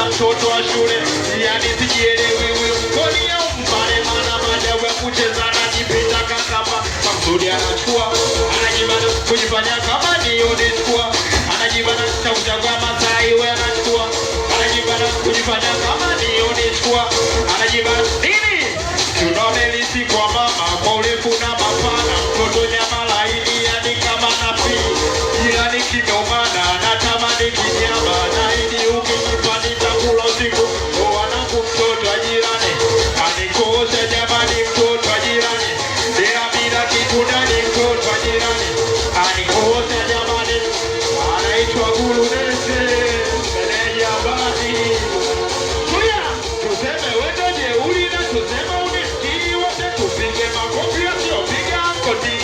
Mtoto wa shule yani sijielewi huyo mkoni au mbale mana majawe kucheza anajipita kama Maksudi anachukua anajibana kujifanya kama niyo nichukua anajibana chauchagua Masai we anachukua anajibana kujifanya kama niyo nichukua anajibana nini tunamelisi kwa mama kwa urefu na mapana mtoto nyama laini yani kama nafi yani kinomana natamani kinyama na ini ukijipani takula usiku wanangu mtoto wa jirani anikosha jamani mtoto wa jirani dea bila kitu ndani mtoto wa jirani anikosha jamani anaitwa Gurunese meneja basi kuya tuseme wendo jeuri na tuseme unisikii wote tupige makofi yasiyopiga koti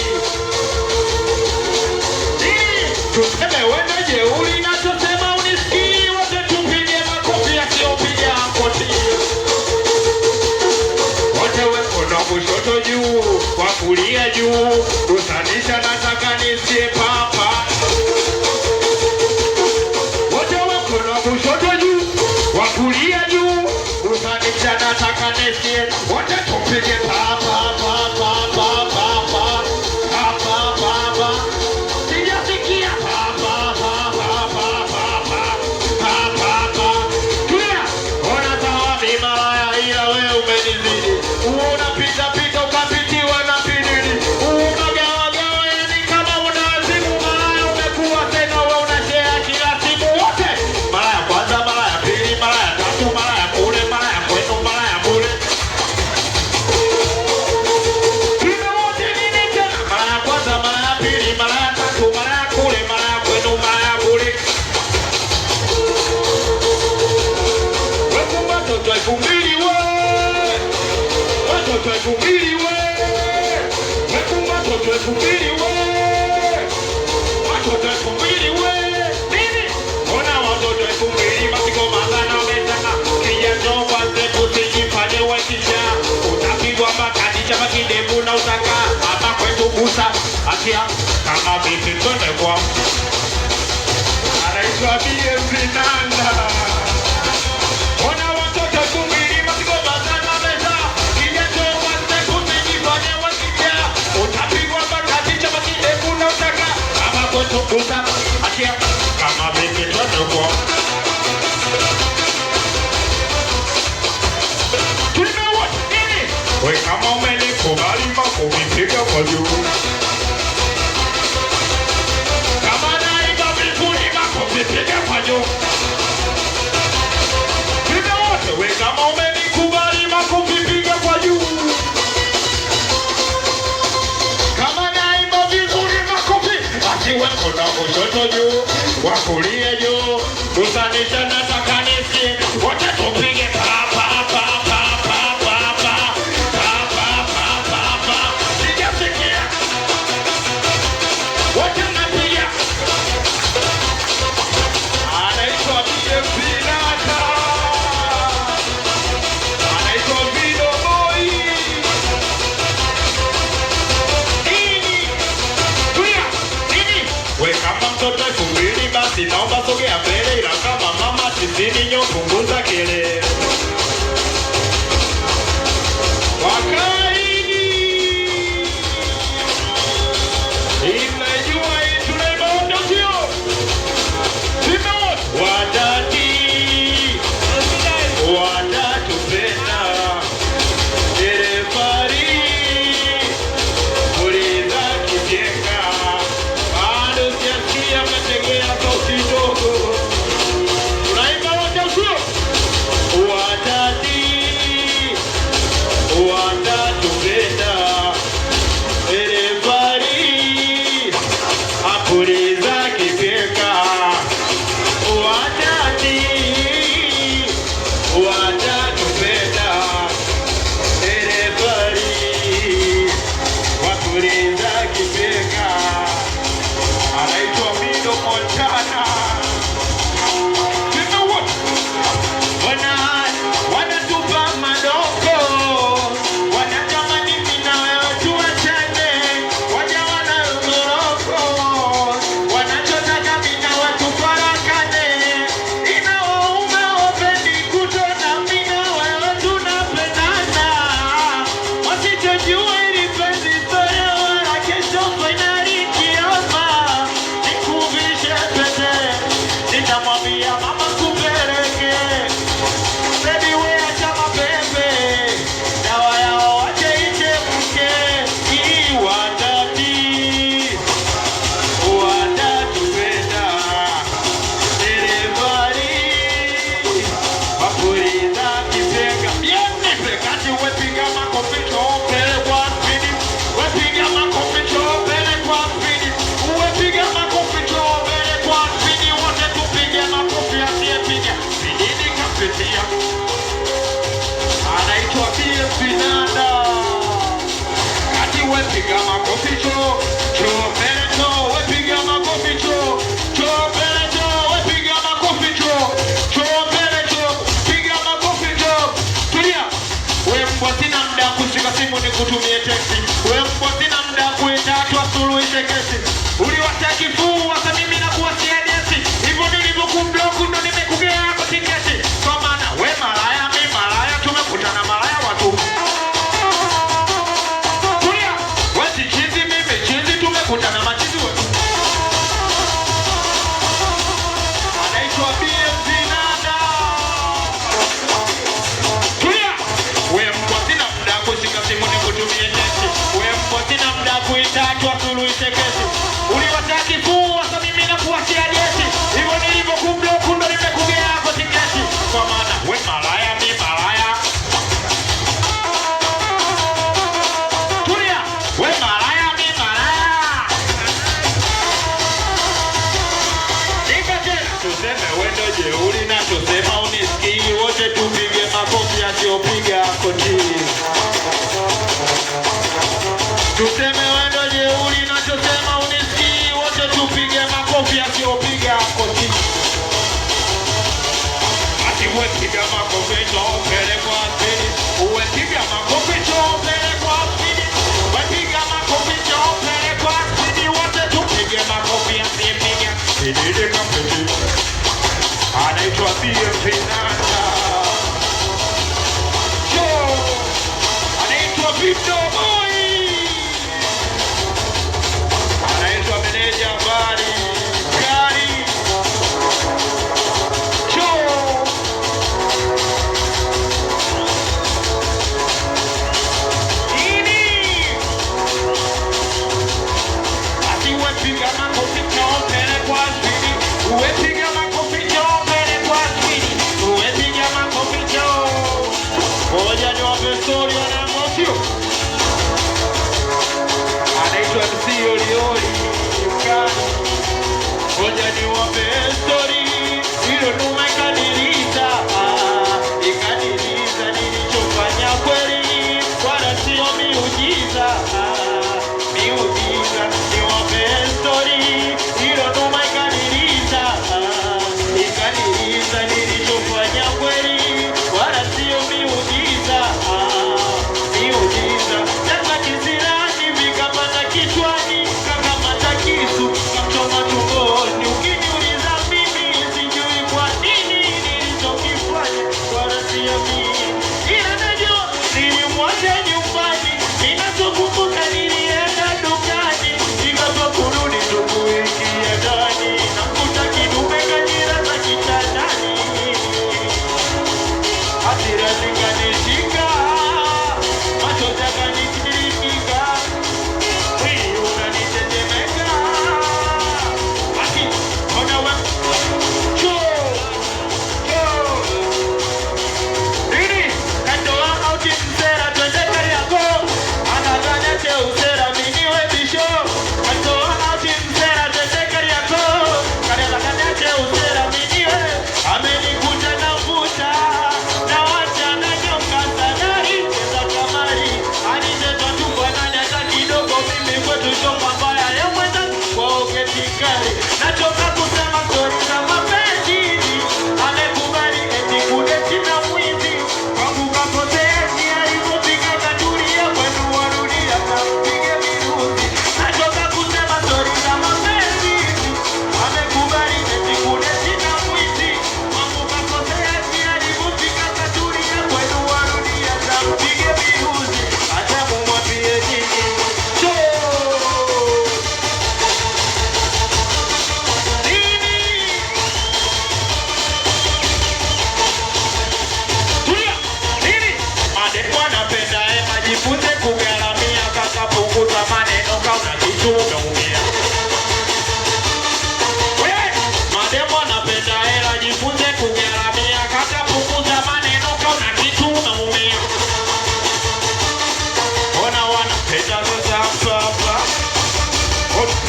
tuseme wendo jeuri na tuseme unisikii wote tupige makofi yasiyopiga koti wote wekono kushoto juu kwa kulia juu kusanisha nataka nisie papa wote wekono kushoto juu kwa kulia juu kusanisha nataka nisie wote tupige papa papa papa papa papa sijasikia papa papa papa papa tuya ona sawa mimalaya ila wewe umenizidi unapita pita ukapitiwa na pidili unagawa yani kama unawazimu malaya umekuwa tena wewe unashare kila siku wote mara ya kwanza mara ya pili mara ya tatu mara ya kule mara ya kwenu mara ya kule kila wote nini tena mara ya kwanza mara ya pili mara ya tatu mara ya kule mara ya kwenu mara ya kule wewe watoto 2000 watoto 2000 watoto 2000 watoto 2000 nini ona watoto 2000 mapiko mazana umetaka kijana kwanza kusijifanye wakisha utapigwa makadi chama kidevu na utaka hapa kwetu busa akia kama vipi twende kwa anaitwa BMV Nanda ona watoto 2000 mapiko mazana umeta kijana kwanza kusijifanye wakisha utapigwa makadi chama kidevu na utaka hapa kwetu busa akia kama vipi twende kwa we kama umenikubali makofi piga kwa juu kama naimba vizuri makofi piga kwa juu piga wote we kama umenikubali makofi piga kwa juu kama naimba vizuri makofi akiwe kona kushoto juu wakulia juu kusanisha nataka nisi wote tupige pa pa pa pa pa pa pa pa pa pa pa basi naomba sogea mbele, ila kama mama tisini nyo punguza kelele. Wakaini imejua hii tunaibonda sio? Simon watati watatupenda derefari uliza kijenga bado siasikia mategea sauti dogo. Tunaimba wote sio? Watati watatupenda derefari apuliza kijenga watati watatupenda derefari wapuliza kijenga. Anaitwa Mido Montana. Wanatupa madoko, wanatamani mimi na wewe tuachane, waja wanarogoroko, wanachotaka mimi na wewe tufarakane, inawauma wapendi kutona mimi na wewe tunapendana, wasichojua ili penzi sio wala kesho finali kiama, nikuvishe pete, nitamwambia mama kupeleke. Baby we acha mapepe, dawa yao wache ichemke. Hii watati watatupenda derevani wapuliza kipenga. Nipe kati wepiga makofi chopele kwa spidi, wepiga makofi chopele kwa spidi, wepiga makofi chopele kwa spidi, wote tupige makofi asiyepiga spidini kapitia. Anaitwa BMP Nanda. Kati wepiga makofi chopele cho, wepiga makofi chopele cho, wepiga makofi chopele cho, piga makofi cho. Tulia. We mbwa sina muda kushika simu nikutumie teksi. We mbwa sina muda kuita tuwasuluhishe kesi. Uliwasha kifua sasa mimi nakuwashia desi. Hivyo nilivyokumbloku ndo nimekugea hapo tiketi. Kwa maana we malaya mi malaya tumekutana malaya watu. Tulia. We si chizi mimi chizi tumekutana machizi wetu. Anaitwa BMP Nanda. Tulia. We mbwa sina muda kushika simu nikutumie teksi. We mbwa sina muda kuita tuwasuluhishe kesi. Uliwasha kifua sasa mimi nakuwashia desi. Hivyo nilivyokumbloku ndo nimekugea hapo tiketi. Kwa maana we malaya mi malaya. Tulia. We malaya mi malaya. Nika tena tuseme wendo jeuri na tusema unisikii, wote tupige makofi asiopiga koti. Tuseme wendo jeuri na tusema unisikii, wote tupige makofi asiopiga koti. Ati wepiga makofi chopele kwa spidi, wepiga makofi chopele kwa spidi, wepiga makofi chopele kwa spidi, wote tupige makofi asiyepiga spidi kapiti. Anaitwa BMP Nanda. Joe. Anaitwa Victor Boy. Anaitwa meneja Bari Gari. Joe. Ini. Ati wepiga makofi chopele kwa spidi.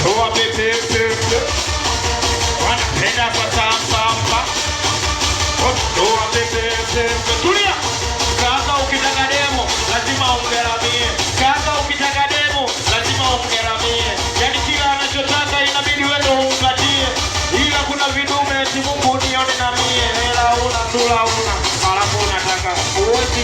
toa pepe pepe, wanapenda kwa samba, toa pepe pepe. Tulia. Kaka ukitaka demo lazima umgaramie, kaka ukitaka demo lazima umgaramie. Yani kila anachotaka inabidi wewe ndo umpatie, ila kuna vidume eti Mungu nione na mie. Hela una, sura una, alafu unataka uwezi